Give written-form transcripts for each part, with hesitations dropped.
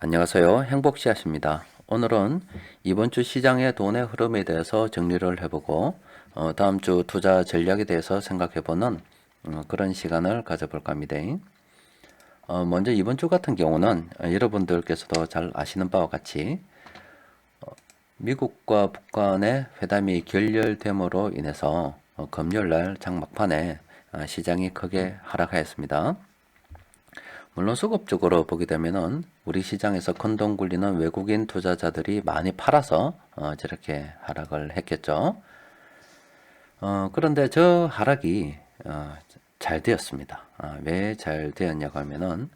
안녕하세요. 행복씨앗입니다. 오늘은 이번 주 시장의 돈의 흐름에 대해서 정리를 해보고 다음 주 투자 전략에 대해서 생각해보는 그런 시간을 가져볼까 합니다. 먼저 이번 주 같은 경우는 여러분들께서도 잘 아시는 바와 같이 미국과 북한의 회담이 결렬됨으로 인해서 금요일날 장 막판에 시장이 크게 하락하였습니다. 물론 수급적으로 보게 되면은 우리 시장에서 큰돈 굴리는 외국인 투자자들이 많이 팔아서 저렇게 하락을 했겠죠. 그런데 저 하락이 잘 되었습니다. 왜 잘 되었냐고 하면은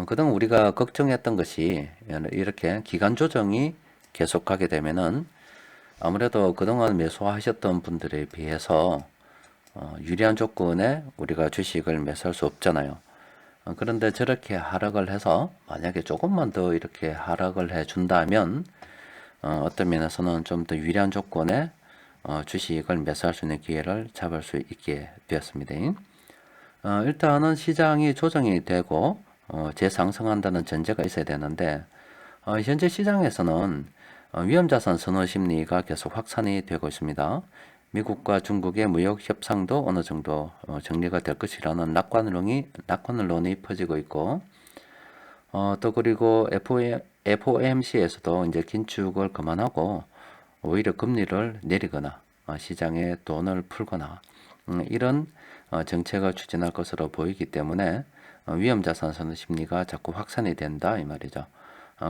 그동안 우리가 걱정했던 것이 이렇게 기간 조정이 계속하게 되면은 아무래도 그동안 매수하셨던 분들에 비해서 유리한 조건에 우리가 주식을 매수할 수 없잖아요. 그런데 저렇게 하락을 해서 만약에 조금만 더 이렇게 하락을 해 준다면 어떤 면에서는 좀 더 유리한 조건에 주식을 매수할 수 있는 기회를 잡을 수 있게 되었습니다. 일단은 시장이 조정이 되고 재상승한다는 전제가 있어야 되는데 현재 시장에서는 위험자산 선호 심리가 계속 확산이 되고 있습니다. 미국과 중국의 무역 협상도 어느 정도 정리가 될 것이라는 낙관론이 퍼지고 있고, 또 그리고 FOMC에서도 이제 긴축을 그만하고 오히려 금리를 내리거나 시장에 돈을 풀거나 이런 정책을 추진할 것으로 보이기 때문에 위험자산 선호 심리가 자꾸 확산이 된다 이 말이죠.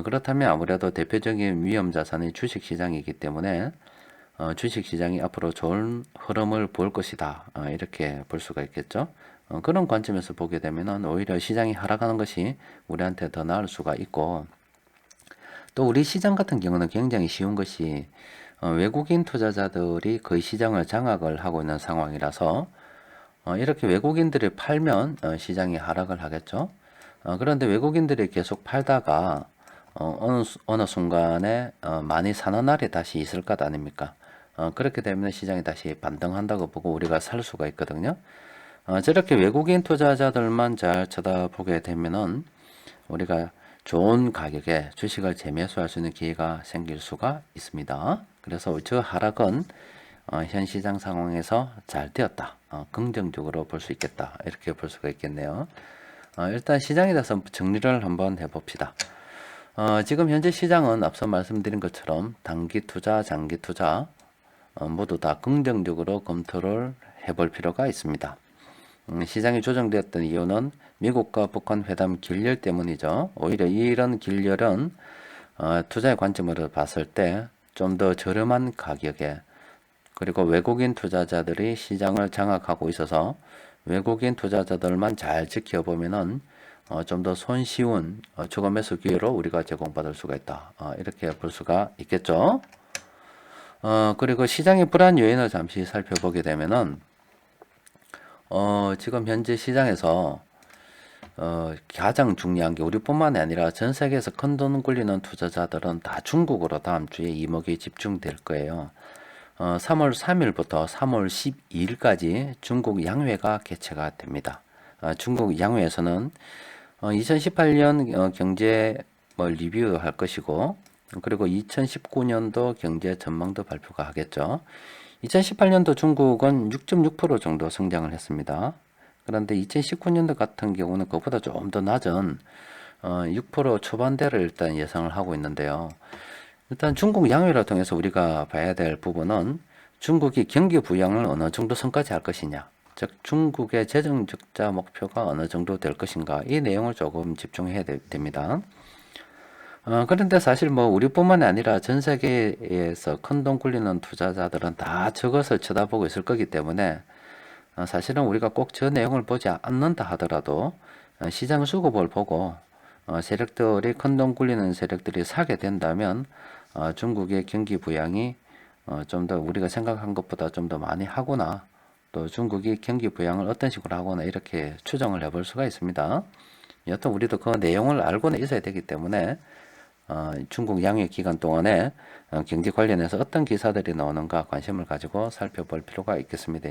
그렇다면 아무래도 대표적인 위험자산이 주식시장이기 때문에 주식시장이 앞으로 좋은 흐름을 볼 것이다. 이렇게 볼 수가 있겠죠. 그런 관점에서 보게 되면 오히려 시장이 하락하는 것이 우리한테 더 나을 수가 있고, 또 우리 시장 같은 경우는 굉장히 쉬운 것이 외국인 투자자들이 거의 시장을 장악을 하고 있는 상황이라서 이렇게 외국인들이 팔면 시장이 하락을 하겠죠. 그런데 외국인들이 계속 팔다가 어느 순간에 많이 사는 날이 다시 있을 것 아닙니까? 그렇게 되면 시장이 다시 반등한다고 보고 우리가 살 수가 있거든요. 저렇게 외국인 투자자들만 잘 쳐다보게 되면은 우리가 좋은 가격에 주식을 재매수할 수 있는 기회가 생길 수가 있습니다. 그래서 저 하락은 현 시장 상황에서 잘 되었다. 긍정적으로 볼 수 있겠다. 이렇게 볼 수가 있겠네요. 일단 시장에 대해서 정리를 한번 해봅시다. 지금 현재 시장은 앞서 말씀드린 것처럼 단기 투자, 장기 투자 모두 다 긍정적으로 검토를 해볼 필요가 있습니다. 시장이 조정되었던 이유는 미국과 북한 회담 결렬 때문이죠. 오히려 이런 결렬은 투자의 관점으로 봤을 때 좀 더 저렴한 가격에, 그리고 외국인 투자자들이 시장을 장악하고 있어서 외국인 투자자들만 잘 지켜보면은 좀 더 손쉬운 주거 매수 기회로 우리가 제공받을 수가 있다. 이렇게 볼 수가 있겠죠. 그리고 시장의 불안 요인을 잠시 살펴보게 되면은 지금 현재 시장에서 가장 중요한 게 우리뿐만이 아니라 전 세계에서 큰 돈 굴리는 투자자들은 다 중국으로 다음 주에 이목이 집중될 거예요. 3월 3일부터 3월 12일까지 중국 양회가 개최가 됩니다. 중국 양회에서는 2018년 경제 리뷰할 것이고, 그리고 2019년도 경제 전망도 발표가 하겠죠. 2018년도 중국은 6.6% 정도 성장을 했습니다. 그런데 2019년도 같은 경우는 그것보다 좀 더 낮은 6% 초반대를 일단 예상을 하고 있는데요. 일단 중국 양회를 통해서 우리가 봐야 될 부분은 중국이 경기 부양을 어느 정도 성과지 할 것이냐, 즉 중국의 재정 적자 목표가 어느 정도 될 것인가, 이 내용을 조금 집중해야 됩니다. 그런데 사실 뭐 우리뿐만이 아니라 전 세계에서 큰 돈 굴리는 투자자들은 다 저것을 쳐다보고 있을 거기 때문에 사실은 우리가 꼭 저 내용을 보지 않는다 하더라도 시장 수급을 보고 세력들이 큰 돈 굴리는 세력들이 사게 된다면 중국의 경기 부양이 좀 더 우리가 생각한 것보다 좀 더 많이 하거나, 또 중국이 경기 부양을 어떤 식으로 하거나 이렇게 추정을 해볼 수가 있습니다. 여튼 우리도 그 내용을 알고는 있어야 되기 때문에 중국 양회 기간 동안에 경제 관련해서 어떤 기사들이 나오는가 관심을 가지고 살펴볼 필요가 있겠습니다.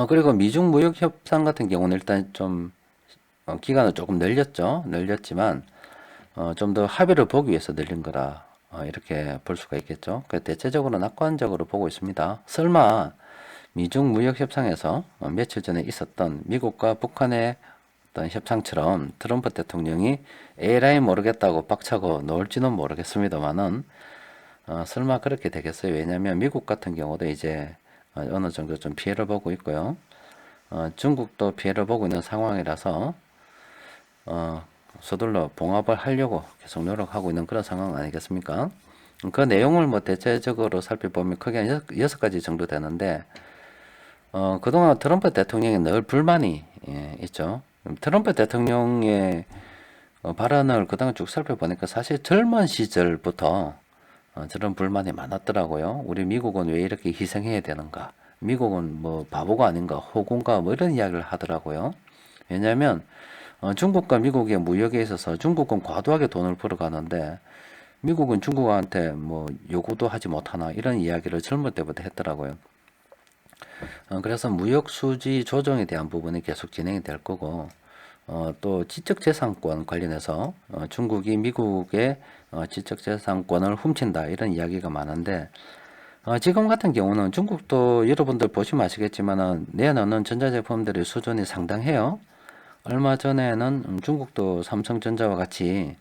그리고 미중 무역 협상 같은 경우는 일단 좀 기간을 조금 늘렸죠. 늘렸지만 좀 더 합의를 보기 위해서 늘린 거라 이렇게 볼 수가 있겠죠. 대체적으로 낙관적으로 보고 있습니다. 설마 미중 무역 협상에서 며칠 전에 있었던 미국과 북한의 어떤 협상처럼 트럼프 대통령이 에라이 모르겠다고 빡차고 놓을지는 모르겠습니다만은 설마 그렇게 되겠어요. 왜냐하면 미국 같은 경우도 이제 어느 정도 좀 피해를 보고 있고요. 중국도 피해를 보고 있는 상황이라서 서둘러 봉합을 하려고 계속 노력하고 있는 그런 상황 아니겠습니까? 그 내용을 뭐 대체적으로 살펴보면 크게 한 6가지 정도 되는데 그동안 트럼프 대통령이 늘 불만이 있죠. 트럼프 대통령의 발언을 그동안 쭉 살펴보니까 사실 젊은 시절부터 저런 불만이 많았더라고요. 우리 미국은 왜 이렇게 희생해야 되는가? 미국은 뭐 바보가 아닌가? 호구인가? 뭐 이런 이야기를 하더라고요. 왜냐하면 중국과 미국의 무역에 있어서 중국은 과도하게 돈을 벌어가는데 미국은 중국한테 뭐 요구도 하지 못하나 이런 이야기를 젊을 때부터 했더라고요. 그래서 무역 수지 조정에 대한 부분이 계속 진행이 될 거고 또 지적재산권 관련해서 중국이 미국의 지적재산권을 훔친다 이런 이야기가 많은데 지금 같은 경우는 중국도 여러분들 보시면 아시겠지만은 내놓는 전자제품들의 수준이 상당해요. 얼마 전에는 중국도 삼성전자와 같이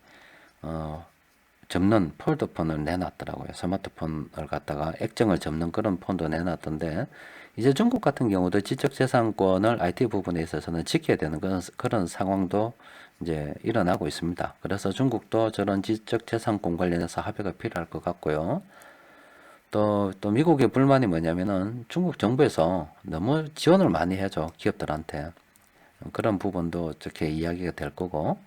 접는 폴더폰을 내놨더라고요. 스마트폰을 갖다가 액정을 접는 그런 폰도 내놨던데 이제 중국 같은 경우도 지적재산권을 IT 부분에 있어서는 지켜야 되는 그런 상황도 이제 일어나고 있습니다. 그래서 중국도 저런 지적재산권 관련해서 합의가 필요할 것 같고요. 또 미국의 불만이 뭐냐면은 중국 정부에서 너무 지원을 많이 해줘 기업들한테 그런 부분도 어떻게 이야기가 될 거고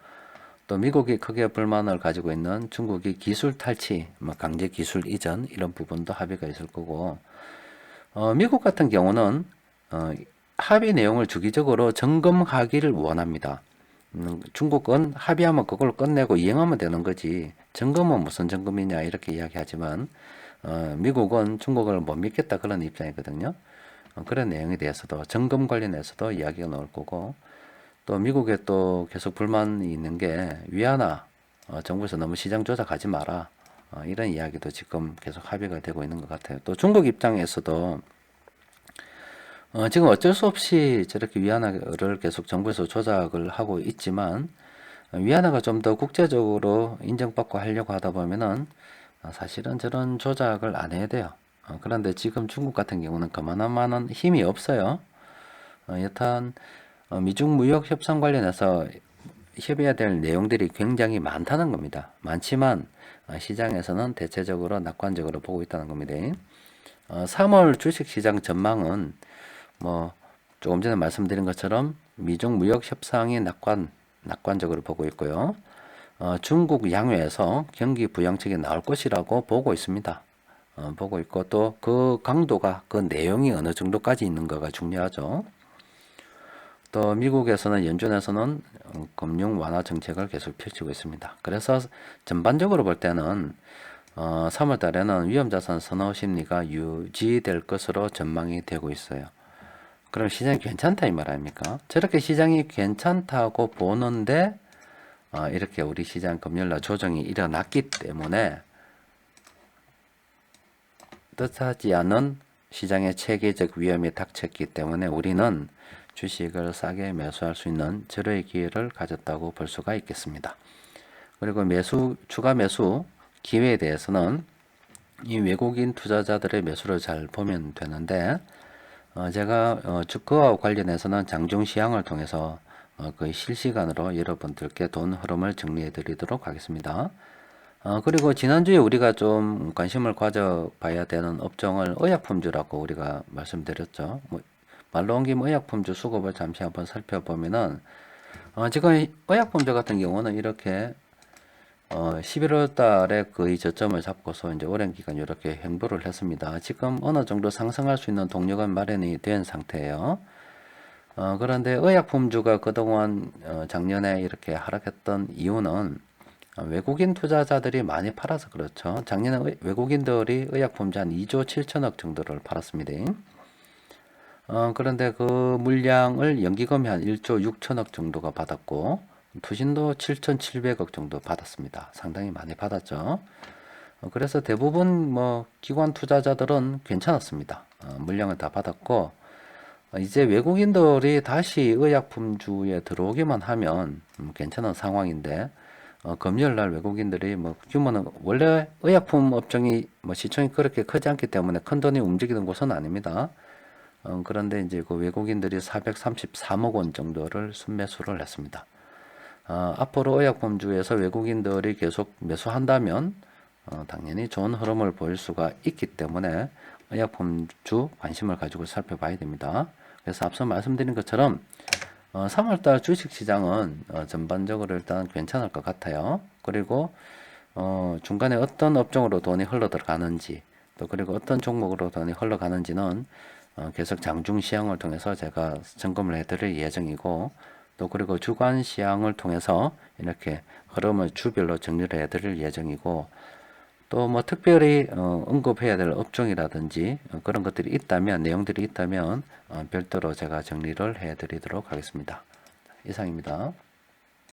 또 미국이 크게 불만을 가지고 있는 중국이 기술 탈취, 뭐 강제 기술 이전 이런 부분도 합의가 있을 거고 미국 같은 경우는 합의 내용을 주기적으로 점검하기를 원합니다. 중국은 합의하면 그걸 끝내고 이행하면 되는 거지 점검은 무슨 점검이냐 이렇게 이야기하지만 미국은 중국을 못 믿겠다 그런 입장이거든요. 그런 내용에 대해서도 점검 관련해서도 이야기가 나올 거고 또 미국에 또 계속 불만이 있는 게 위안화 정부에서 너무 시장 조작하지 마라 이런 이야기도 지금 계속 합의가 되고 있는 것 같아요. 또 중국 입장에서도 지금 어쩔 수 없이 저렇게 위안화를 계속 정부에서 조작을 하고 있지만 위안화가 좀 더 국제적으로 인정받고 하려고 하다 보면은 사실은 저런 조작을 안 해야 돼요. 그런데 지금 중국 같은 경우는 그만한 힘이 없어요. 여탄 미중 무역 협상 관련해서 협의해야 될 내용들이 굉장히 많다는 겁니다. 많지만 시장에서는 대체적으로 낙관적으로 보고 있다는 겁니다. 3월 주식시장 전망은 뭐 조금 전에 말씀드린 것처럼 미중 무역 협상이 낙관적으로 보고 있고요. 중국 양회에서 경기 부양책이 나올 것이라고 보고 있습니다. 보고 있고 또 그 강도가 그 내용이 어느 정도까지 있는가가 중요하죠. 또 미국에서는 연준에서는 금융 완화 정책을 계속 펼치고 있습니다. 그래서 전반적으로 볼 때는 3월 달에는 위험자산 선호 심리가 유지될 것으로 전망이 되고 있어요. 그럼 시장이 괜찮다 이 말 아닙니까? 저렇게 시장이 괜찮다고 보는데 이렇게 우리 시장 금요일날 조정이 일어났기 때문에 뜻하지 않은 시장의 체계적 위험이 닥쳤기 때문에 우리는 주식을 싸게 매수할 수 있는 절호의 기회를 가졌다고 볼 수가 있겠습니다. 그리고 추가 매수 기회에 대해서는 이 외국인 투자자들의 매수를 잘 보면 되는데 제가 주가와 관련해서는 장중 시황을 통해서 거의 실시간으로 여러분들께 돈 흐름을 정리해 드리도록 하겠습니다. 그리고 지난주에 우리가 좀 관심을 가져봐야 되는 업종을 의약품주라고 우리가 말씀드렸죠. 말로 온 김에 의약품주 수급을 잠시 한번 살펴보면은 지금 의약품주 같은 경우는 이렇게 11월 달에 거의 저점을 잡고서 이제 오랜 기간 이렇게 횡보를 했습니다. 지금 어느 정도 상승할 수 있는 동력은 마련이 된 상태예요. 그런데 의약품주가 그동안 작년에 이렇게 하락했던 이유는 외국인 투자자들이 많이 팔아서 그렇죠. 작년에 외국인들이 의약품주 한 2조 7천억 정도를 팔았습니다. 그런데 그 물량을 연기금이 한 1조 6천억 정도가 받았고 투신도 7,700억 정도 받았습니다. 상당히 많이 받았죠. 그래서 대부분 뭐 기관 투자자들은 괜찮았습니다. 물량을 다 받았고, 이제 외국인들이 다시 의약품주에 들어오기만 하면 괜찮은 상황인데, 금요일 날 외국인들이 뭐 규모는 원래 의약품 업종이 뭐 시총이 그렇게 크지 않기 때문에 큰 돈이 움직이는 곳은 아닙니다. 그런데 이제 그 외국인들이 433억 원 정도를 순매수를 했습니다. 앞으로 의약품주에서 외국인들이 계속 매수한다면 당연히 좋은 흐름을 보일 수가 있기 때문에 의약품주 관심을 가지고 살펴봐야 됩니다. 그래서 앞서 말씀드린 것처럼 3월달 주식시장은 전반적으로 일단 괜찮을 것 같아요. 그리고 중간에 어떤 업종으로 돈이 흘러 들어가는지, 또 그리고 어떤 종목으로 돈이 흘러가는지는 계속 장중 시황을 통해서 제가 점검을 해드릴 예정이고, 또 그리고 주간 시황을 통해서 이렇게 흐름을 주별로 정리를 해드릴 예정이고, 또 뭐 특별히 언급해야 될 업종이라든지 그런 것들이 있다면, 내용들이 있다면 별도로 제가 정리를 해드리도록 하겠습니다. 이상입니다.